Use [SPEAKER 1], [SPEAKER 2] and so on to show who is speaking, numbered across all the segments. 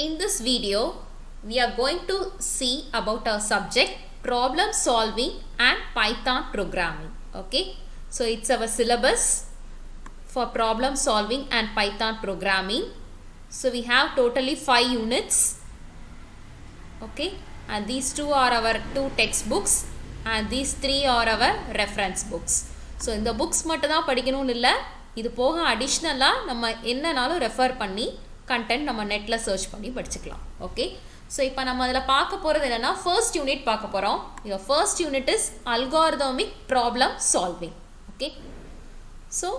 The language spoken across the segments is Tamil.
[SPEAKER 1] In this video, we are going to see about our subject problem solving and Python programming. Okay, so it's our syllabus for problem solving and Python programming. So we have totally 5 units. Okay, and these two are our 2 textbooks and these 3 are our reference books. So இந்த books மட்டும் தான் படிக்கணும்னு இல்லை, இது போக அடிஷ்னலாக நம்ம என்னன்னாலும் ரெஃபர் பண்ணி கண்டென்ட் நம்ம நெட்டில் சர்ச் பண்ணி படிச்சுக்கலாம். ஓகே, ஸோ இப்போ நம்ம அதில் பார்க்க போகிறது என்னென்னா ஃபர்ஸ்ட் யூனிட் பார்க்க போகிறோம். இந்த first unit is algorithmic problem solving. Okay, so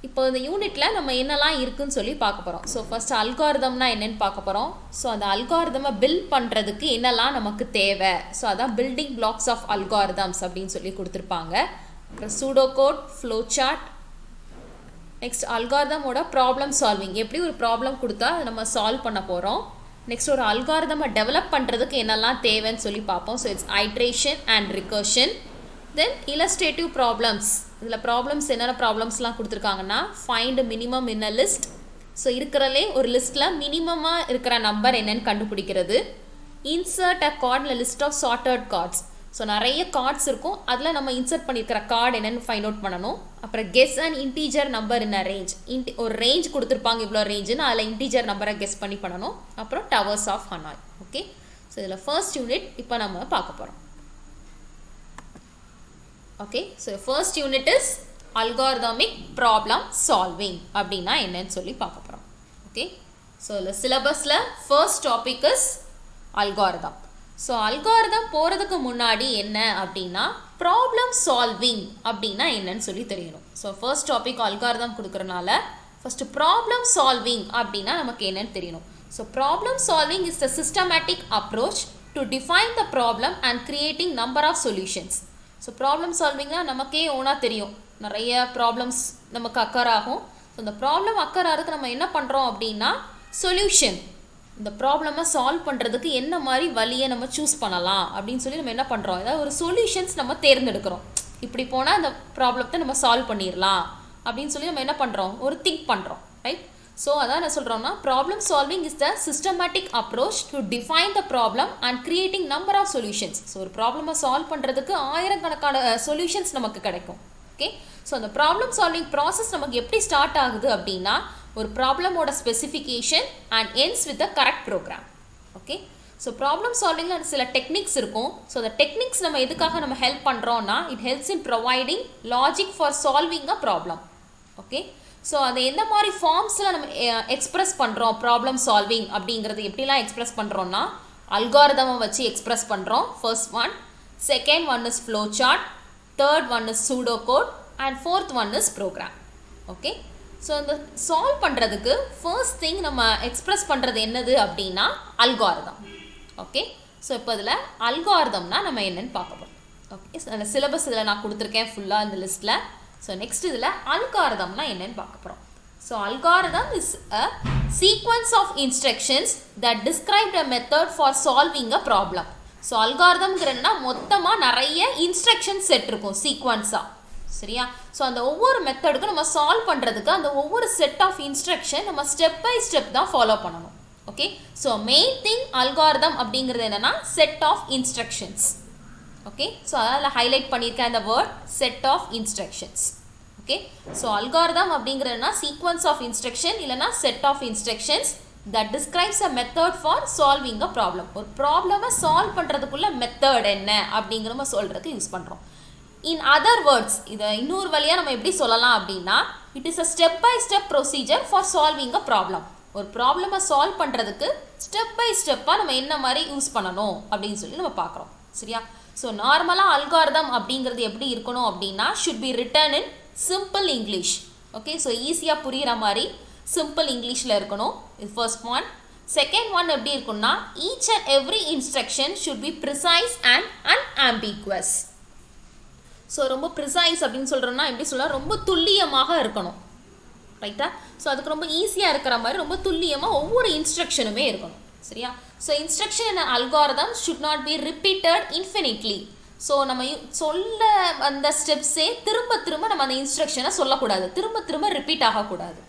[SPEAKER 1] இப்போ இந்த யூனிட்டில் நம்ம என்னெல்லாம் இருக்குதுன்னு சொல்லி பார்க்க போகிறோம். ஸோ ஃபர்ஸ்ட் அல்காரிதம்னா என்னென்னு பார்க்க போகிறோம். ஸோ அந்த அல்காரிதமை பில்ட் பண்ணுறதுக்கு என்னெல்லாம் நமக்கு தேவை, ஸோ அதான் பில்டிங் பிளாக்ஸ் ஆஃப் அல்காரிதம்ஸ் அப்படின்னு சொல்லி கொடுத்துருப்பாங்க. அப்புறம் pseudo code, flow chart, next அல்காரிதமோட ப்ராப்ளம் சால்விங், எப்படி ஒரு ப்ராப்ளம் கொடுத்தா அதை நம்ம சால்வ் பண்ண போகிறோம். நெக்ஸ்ட் ஒரு அல்காரிதமை டெவலப் பண்ணுறதுக்கு என்னெல்லாம் தேவைன்னு சொல்லி பார்ப்போம். So it's iteration and recursion. Then illustrative problems, இதில் ப்ராப்ளம்ஸ் என்னென்ன ப்ராப்ளம்ஸ்லாம் கொடுத்துருக்காங்கன்னா find minimum in a list, so இருக்கிறதுலே ஒரு லிஸ்ட்டில் மினிமமாக இருக்கிற நம்பர் என்னென்னு கண்டுபிடிக்கிறது. Insert a card in list of sorted cards, so நிறைய கார்ட்ஸ் இருக்கும், அதில் நம்ம இன்சர்ட் பண்ணியிருக்கிற கார்டு என்னென்னு ஃபைண்ட் அவுட் பண்ணணும். அப்புறம் guess and integer number in a range, ஒரு ரேஞ்ச் கொடுத்துருப்பாங்க இவ்வளோ ரேஞ்சுன்னு, அதில் இன்டீஜர் நம்பரை கெஸ் பண்ணி பண்ணணும். அப்புறம் towers of Hanoi. Okay, so இதில் ஃபர்ஸ்ட் யூனிட் இப்போ நம்ம பார்க்க போகிறோம். Okay, so first unit is algorithmic problem solving அப்படின்னா என்னன்னு சொல்லி பார்க்க போகிறோம். ஓகே, ஸோ இதில் சிலபஸில் first topic is algorithm. So algorithm போகிறதுக்கு முன்னாடி என்ன அப்படின்னா ப்ராப்ளம் சால்விங் அப்படின்னா என்னன்னு சொல்லி தெரியணும். ஸோ ஃபர்ஸ்ட் டாபிக் அல்காரிதம் கொடுக்குறனால ஃபர்ஸ்ட் ப்ராப்ளம் சால்விங் அப்படின்னா நமக்கு என்னன்னு தெரியணும். So problem solving is the systematic approach to define the problem and creating number of solutions. So problem சால்விங்னா நமக்கே ஓனாக தெரியும், நிறைய ப்ராப்ளம்ஸ் நமக்கு அக்கர் ஆகும். ஸோ இந்த ப்ராப்ளம் அக்கர் ஆகிறதுக்கு நம்ம என்ன பண்ணுறோம் அப்படின்னா சொல்யூஷன், இந்த ப்ராப்ளமை சால்வ் பண்ணுறதுக்கு என்ன மாதிரி வழியை நம்ம சூஸ் பண்ணலாம் அப்படின்னு சொல்லி நம்ம என்ன பண்ணுறோம், ஏதாவது ஒரு சொல்யூஷன்ஸ் நம்ம தேர்ந்தெடுக்கிறோம். இப்படி போனால் அந்த ப்ராப்ளத்தை நம்ம சால்வ் பண்ணிடலாம் அப்படின்னு சொல்லி நம்ம என்ன பண்ணுறோம், ஒரு திங்க் பண்ணுறோம், ரைட்? ஸோ அதான் என்ன சொல்கிறோம்னா problem solving is the systematic approach to define the problem and creating number of solutions. So ஒரு ப்ராப்ளமை சால்வ் பண்ணுறதுக்கு ஆயிரக்கணக்கான சொல்யூஷன்ஸ் நமக்கு கிடைக்கும். ஓகே, ஸோ அந்த ப்ராப்ளம் சால்விங் ப்ராசஸ் நமக்கு எப்படி ஸ்டார்ட் ஆகுது அப்படின்னா ஒரு ப்ராப்ளமோட specification and ends with the correct program. Okay, so problem சால்விங்கில் சில டெக்னிக்ஸ் இருக்கும். ஸோ அந்த டெக்னிக்ஸ் நம்ம எதுக்காக நம்ம ஹெல்ப் பண்ணுறோன்னா it helps in providing logic for solving a problem. Okay, so அதை எந்த மாதிரி ஃபார்ம்ஸில் நம்ம எக்ஸ்ப்ரெஸ் பண்ணுறோம் ப்ராப்ளம் சால்விங் அப்படிங்கிறது எப்படிலாம் எக்ஸ்ப்ரெஸ் பண்ணுறோன்னா அல்காரிதமை வச்சு எக்ஸ்ப்ரெஸ் பண்ணுறோம் first one. Second one is flow chart, third one is pseudo code and fourth one is program. Okay, so இந்த சால்வ் பண்ணுறதுக்கு ஃபர்ஸ்ட் திங் நம்ம எக்ஸ்ப்ரெஸ் பண்ணுறது என்னது அப்படின்னா அல்காரிதம். ஓகே, ஸோ இப்போ இதில் அல்காரிதம்னா நம்ம என்னென்னு பார்க்க போகிறோம். ஓகே, ஸோ அந்த சிலபஸ் இதில் நான் கொடுத்துருக்கேன் ஃபுல்லாக இந்த லிஸ்ட்டில். ஸோ நெக்ஸ்ட் இதில் அல்காரிதம்னா என்னென்னு பார்க்க போகிறோம். So algorithm is a sequence of instructions that describe a method for solving a problem. So அல்காரிதம்ங்கிறதுனா மொத்தமாக நிறைய இன்ஸ்ட்ரக்ஷன் செட் இருக்கும் சீக்வன்ஸாக, சரியா? ஸோ அந்த ஒவ்வொரு மெத்தடுக்கும் நம்ம சால்வ் பண்ணுறதுக்கு அந்த ஒவ்வொரு செட் ஆஃப் இன்ஸ்ட்ரக்ஷன் நம்ம ஸ்டெப் பை ஸ்டெப் தான் ஃபாலோ பண்ணணும். Okay, so main thing algorithm அப்படிங்கிறது என்னென்னா set of instructions. Okay, so அதில் ஹைலைட் பண்ணியிருக்கேன் அந்த word set of instructions. Okay, so algorithm அப்படிங்கிறதுனா சீக்வன்ஸ் ஆஃப் இன்ஸ்ட்ரக்ஷன் இல்லைனா set of instructions that describes a method for solving a problem. ஒரு ப்ராப்ளமை சால்வ் பண்ணுறதுக்குள்ள மெத்தட் என்ன அப்படிங்கிற நம்ம சொல்கிறதுக்கு யூஸ் பண்ணுறோம். இன் அதர் வேர்ட்ஸ், இதை இன்னொரு வழியாக நம்ம எப்படி சொல்லலாம் அப்படின்னா it is a step by step procedure for solving a problem. ஒரு ப்ராப்ளமை சால்வ் பண்ணுறதுக்கு ஸ்டெப் பை ஸ்டெப்பாக நம்ம என்ன மாதிரி யூஸ் பண்ணணும் அப்படின்னு சொல்லி நம்ம பார்க்குறோம், சரியா? ஸோ நார்மலாக அல்காரிதம் அப்படிங்கிறது எப்படி இருக்கணும் அப்படின்னா should be written in simple English. Okay, so ஈஸியாக புரிகிற மாதிரி சிம்பிள் இங்கிலீஷில் இருக்கணும். இது ஃபர்ஸ்ட் ஒன். செகண்ட் ஒன் எப்படி இருக்குன்னா each and every instruction should be precise and unambiguous. So ரொம்ப ப்ரிசைஸ் அப்படின்னு சொல்கிறோன்னா எப்படி சொல்லலாம், ரொம்ப துல்லியமாக இருக்கணும், ரைட்டா? ஸோ அதுக்கு ரொம்ப ஈஸியாக இருக்கிற மாதிரி ரொம்ப துல்லியமாக ஒவ்வொரு இன்ஸ்ட்ரக்ஷனுமே இருக்கணும், சரியா? So instruction in algorithm should not be repeated infinitely. So நம்ம சொல்ல அந்த ஸ்டெப்ஸே திரும்ப திரும்ப நம்ம அந்த இன்ஸ்ட்ரக்ஷனை சொல்லக்கூடாது, திரும்ப திரும்ப ரிப்பீட் ஆகக்கூடாது.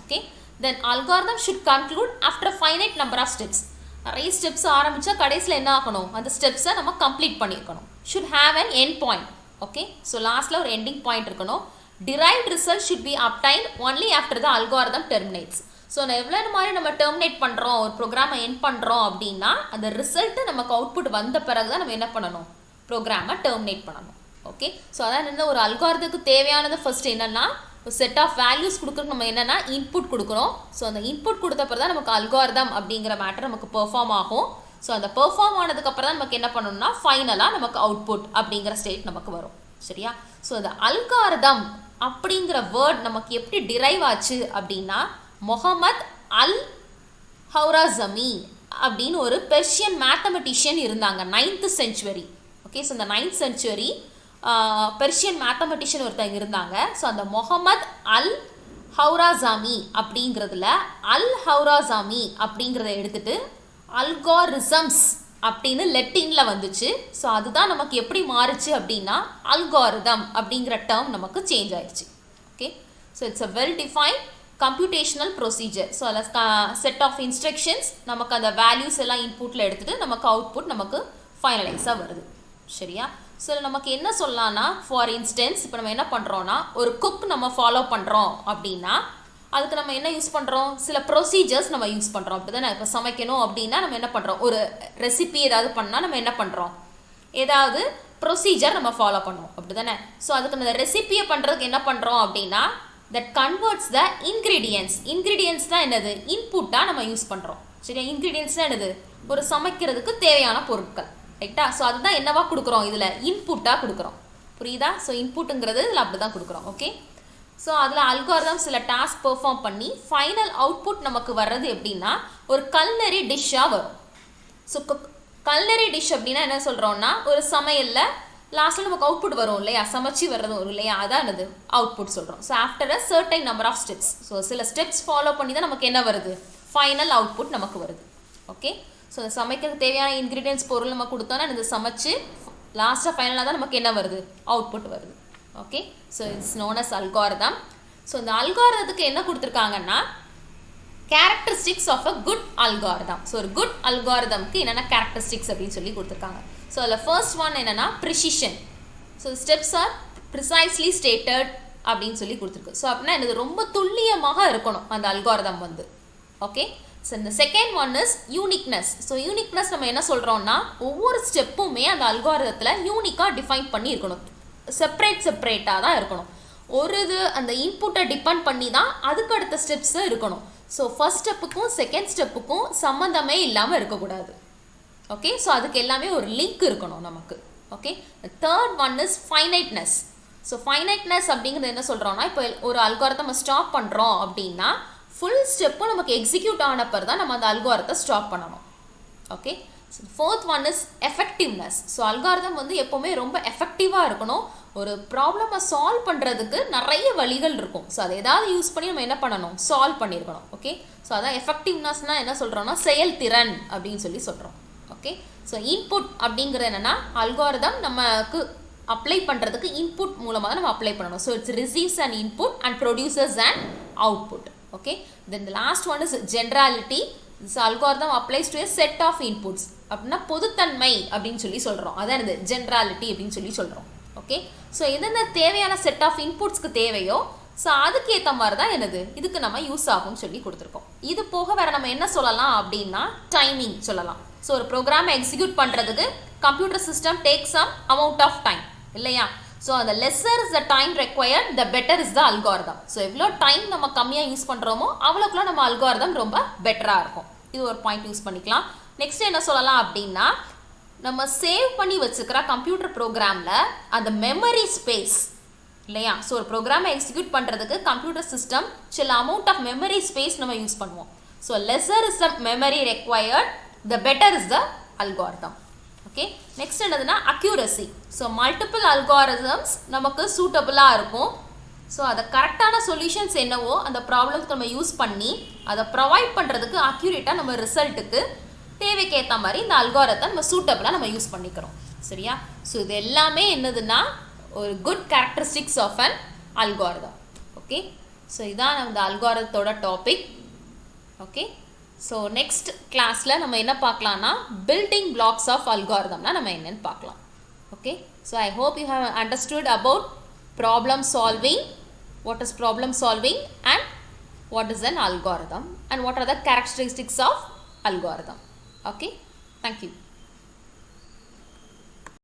[SPEAKER 1] Okay, then algorithm should conclude after finite number of steps. நிறைய ஸ்டெப்ஸ் ஆரம்பித்தா கடைசியில் என்ன ஆகணும், அந்த ஸ்டெப்ஸை நம்ம கம்ப்ளீட் பண்ணியிருக்கணும். Should have an end point. Okay, so லாஸ்ட்டில் ஒரு எண்டிங் பாயிண்ட் இருக்கணும். derived result should be obtained only after the algorithm terminates. So நான் எவ்வளோ மாதிரி நம்ம டெர்மினேட் பண்ணுறோம், ஒரு ப்ரோக்ராமை எண்ட் பண்ணுறோம் அப்படின்னா அந்த ரிசல்ட்டு நமக்கு அவுட்புட் வந்த பிறகு தான் நம்ம என்ன பண்ணணும், ப்ரோக்ராமை டெர்மினேட் பண்ணணும். ஓகே, ஸோ அதான் என்ன, ஒரு அல்காரிதத்துக்கு தேவையானது ஃபர்ஸ்ட் என்னென்னா ஒரு செட் ஆஃப் வேல்யூஸ் கொடுக்குறதுக்கு நம்ம என்னென்னா இன்புட் கொடுக்குறோம். ஸோ அந்த இன்புட் கொடுத்தப்பறம் தான் நமக்கு அல்காரிதம் அப்படிங்கிற மேட்டர் நமக்கு பெர்ஃபார்ம் ஆகும். ஸோ அந்த பெர்ஃபார்ம் ஆனதுக்கப்புறம் தான் நமக்கு என்ன பண்ணணும்னா ஃபைனலாக நமக்கு அவுட்புட் அப்படிங்கிற ஸ்டேட் நமக்கு வரும். சரியா? ஸோ அந்த அல்காரிதம் அப்படிங்கிற வேர்ட் நமக்கு எப்படி டிரைவ் ஆச்சு அப்படின்னா, முகமது அல் ஹௌராசமி அப்படின்னு ஒரு பெர்ஷியன் மேத்தமெட்டிஷியன் இருந்தாங்க 9th century. ஓகே, ஸோ இந்த 9th century பெர்ஷியன் மேத்தமெட்டிஷியன் ஒருத்தங்க இருந்தாங்க. ஸோ அந்த முகமது அல் ஹௌராசாமி அப்படிங்கிறதுல அல் ஹௌராசாமி அப்படிங்கிறத எடுத்துட்டு அல்காரிசம்ஸ் அப்படின்னு லெட்டினில் வந்துச்சு. ஸோ அதுதான் நமக்கு எப்படி மாறுச்சு அப்படின்னா அல்காரிதம் அப்படிங்கிற டேர்ம் நமக்கு சேஞ்ச் ஆயிடுச்சு. Okay, so it's a well defined computational procedure. So அதில் செட் ஆஃப் இன்ஸ்ட்ரக்ஷன்ஸ் நமக்கு அந்த வேல்யூஸ் எல்லாம் இன்புட்டில் எடுத்துகிட்டு நமக்கு அவுட்புட் நமக்கு ஃபைனலைஸாக வருது. சரியா? ஸோ நமக்கு என்ன சொல்லலாம்னா, ஃபார் இன்ஸ்டன்ஸ் இப்போ நம்ம என்ன பண்ணுறோன்னா ஒரு குக் நம்ம ஃபாலோ பண்ணுறோம் அப்படின்னா அதுக்கு நம்ம என்ன யூஸ் பண்ணுறோம், சில ப்ரொசீஜர்ஸ் நம்ம யூஸ் பண்ணுறோம். அப்படி தானே, இப்போ சமைக்கணும் அப்படின்னா நம்ம என்ன பண்ணுறோம், ஒரு ரெசிபி ஏதாவது பண்ணால் நம்ம என்ன பண்ணுறோம், ஏதாவது ப்ரொசீஜர் நம்ம ஃபாலோ பண்ணுவோம். அப்படி தானே? ஸோ அதுக்கு அந்த ரெசிபியை பண்ணுறதுக்கு என்ன பண்ணுறோம் அப்படின்னா தட் கன்வெர்ட்ஸ் த இன்க்ரீடியன்ஸ் தான் என்னது, இன்புட்டாக நம்ம யூஸ் பண்ணுறோம். சரியா? இன்க்ரீடியன்ஸ் தான் என்னது, ஒரு சமைக்கிறதுக்கு தேவையான பொருட்கள். ரைட்டா? ஸோ அதுதான் என்னவா கொடுக்குறோம், இதில் இன்புட்டாக கொடுக்குறோம். புரியுதா? ஸோ இன்புட்டுங்கிறது இதில் அப்படி தான் கொடுக்குறோம். ஓகே, ஸோ அதில் அல்காரிதம் சில டாஸ்க் பெர்ஃபார்ம் பண்ணி ஃபைனல் அவுட்புட் நமக்கு வர்றது எப்படின்னா ஒரு கல்னரி டிஷ்ஷாக வரும். ஸோ கல்னரி டிஷ் அப்படின்னா என்ன சொல்கிறோம்னா, ஒரு சமையலில் லாஸ்ட்டில் நமக்கு அவுட்புட் வரும் இல்லையா, சமைச்சு வர்றது வரும் இல்லையா, அதான் என்னது அவுட்புட் சொல்கிறோம். So after a certain number of steps, so சில ஸ்டெப்ஸ் ஃபாலோ பண்ணி தான் நமக்கு என்ன வருது, ஃபைனல் அவுட்புட் நமக்கு வருது. ஓகே, ஸோ சமைக்கிறதுக்கு தேவையான இன்க்ரீடியன்ஸ் பொருள் நம்ம கொடுத்தோன்னா இந்த சமைச்சு லாஸ்ட்டாக ஃபைனலாக தான் நமக்கு என்ன வருது, அவுட்புட் வருது. Okay, so it's known as algorithm. So இந்த அல்காரிதத்துக்கு என்ன கொடுத்துருக்காங்கன்னா characteristics of a good algorithm. So ஒரு குட் அல்காரிதம்க்கு என்னென்ன கேரக்டரிஸ்டிக்ஸ் அப்படின்னு சொல்லி கொடுத்துருக்காங்க. ஸோ அதில் ஃபர்ஸ்ட் ஒன் என்னென்னா precision. So steps are precisely stated அப்படின்னு சொல்லி கொடுத்துருக்கு. ஸோ அப்படின்னா என்னது, ரொம்ப துல்லியமாக இருக்கணும் அந்த அல்காரிதம் வந்து. ஓகே, ஸோ இந்த second one is uniqueness. So uniqueness நம்ம என்ன சொல்கிறோம்னா ஒவ்வொரு ஸ்டெப்புமே அந்த அல்காரிதத்தில் யூனிக்காக டிஃபைன் பண்ணி இருக்கணும், செப்பரேட்டாக தான் இருக்கணும். ஒரு இது அந்த இன்புட்டை டிபெண்ட் பண்ணி தான் அதுக்கு அடுத்த ஸ்டெப்ஸு இருக்கணும். ஸோ ஃபர்ஸ்ட் ஸ்டெப்புக்கும் செகண்ட் ஸ்டெப்புக்கும் சம்மந்தமே இல்லாமல் இருக்கக்கூடாது. ஓகே, ஸோ அதுக்கு எல்லாமே ஒரு லிங்க் இருக்கணும் நமக்கு. Okay, third one is finiteness. So finiteness அப்படிங்கிறது என்ன சொல்கிறோம்னா, இப்போ ஒரு அல்காரிதம் நம்ம ஸ்டாப் பண்ணுறோம் அப்படின்னா ஃபுல் ஸ்டெப்பும் நமக்கு எக்ஸிக்யூட் ஆனப்போ தான் நம்ம அந்த அல்காரிதத்தை ஸ்டாப் பண்ணணும். Okay, so fourth one is effectiveness. So algorithm வந்து எப்போவுமே ரொம்ப எஃபெக்டிவாக இருக்கணும். ஒரு ப்ராப்ளமை சால்வ் பண்ணுறதுக்கு நிறைய வழிகள் இருக்கும். ஸோ அதை ஏதாவது யூஸ் பண்ணி நம்ம என்ன பண்ணணும், சால்வ் பண்ணியிருக்கணும். ஓகே, ஸோ அதான் எஃபெக்டிவ்னஸ்னால் என்ன சொல்கிறோம்னா செயல்திறன் அப்படின்னு சொல்லி சொல்கிறோம். ஓகே, ஸோ இன்புட் அப்படிங்கிறது என்னென்னா அல்காரிதம் நமக்கு அப்ளை பண்ணுறதுக்கு இன்புட் மூலமாக தான் நம்ம அப்ளை பண்ணணும். So it's receives and input and producers and output. Okay, then the last one is generality. This algorithm applies to a set of inputs. அப்படின்னா பொதுத்தன்மை அப்படின்னு சொல்லி சொல்கிறோம். அதான் இது ஜென்ராலிட்டி அப்படின்னு சொல்லி சொல்கிறோம். ஓகே, ஸோ என்னென்ன தேவையான செட் ஆஃப் இன்புட்ஸ்க்கு தேவையோ ஸோ அதுக்கு ஏற்ற மாதிரி தான் என்னது இதுக்கு நம்ம யூஸ் ஆகும்னு சொல்லி கொடுத்துருக்கோம். இது போக வேறு நம்ம என்ன சொல்லலாம் அப்படின்னா டைமிங் சொல்லலாம். ஸோ ஒரு ப்ரோக்ராமை எக்ஸிக்யூட் பண்ணுறதுக்கு computer system take some amount of time இல்லையா. ஸோ அந்த lesser is the time required the better is the algorithm. So எவ்வளோ டைம் நம்ம கம்மியாக யூஸ் பண்ணுறோமோ அவ்வளோக்குள்ள நம்ம அல்காரிதம் ரொம்ப பெட்டராக இருக்கும். இது ஒரு பாயிண்ட் யூஸ் பண்ணிக்கலாம். நெக்ஸ்ட் என்ன சொல்லலாம் அப்படின்னா நம்ம சேவ் பண்ணி வச்சுக்கிற கம்ப்யூட்டர் ப்ரோக்ராமில் அந்த மெமரி ஸ்பேஸ் இல்லையா. ஸோ ஒரு ப்ரோக்ராமை எக்ஸிக்யூட் பண்ணுறதுக்கு கம்ப்யூட்டர் சிஸ்டம் சில அமௌண்ட் ஆஃப் மெமரி ஸ்பேஸ் நம்ம யூஸ் பண்ணுவோம். So lesser is the memory required the better is the algorithm. Okay, next என்னதுன்னா அக்யூரசி. ஸோ மல்டிபிள் அல்காரிதம்ஸ் நமக்கு சூட்டபுளாக இருக்கும். ஸோ அதை கரெக்டான சொல்யூஷன்ஸ் என்னவோ அந்த ப்ராப்ளம்ஸ் நம்ம யூஸ் பண்ணி அதை ப்ரொவைட் பண்ணுறதுக்கு அக்யூரேட்டாக நம்ம ரிசல்ட்டுக்கு தேவைக்கேற்ற மாதிரி இந்த அல்காரிதத்தை நம்ம சூட்டபுளாக நம்ம யூஸ் பண்ணிக்கிறோம். சரியா. ஸோ இது எல்லாமே என்னதுன்னா ஒரு good characteristics of an algorithm. Okay, so இதான் நம்ம அல்காரிதத்தோட டாபிக். ஓகே ஸோ நெக்ஸ்ட் கிளாஸில் நம்ம என்ன பார்க்கலாம்னா பில்டிங் பிளாக்ஸ் ஆஃப் அல்காரிதம்னா நம்ம என்னன்னு பார்க்கலாம். Okay so I hope you have understood about problem solving, what is problem solving and what is an algorithm and what are the characteristics of algorithm. Okay, thank you.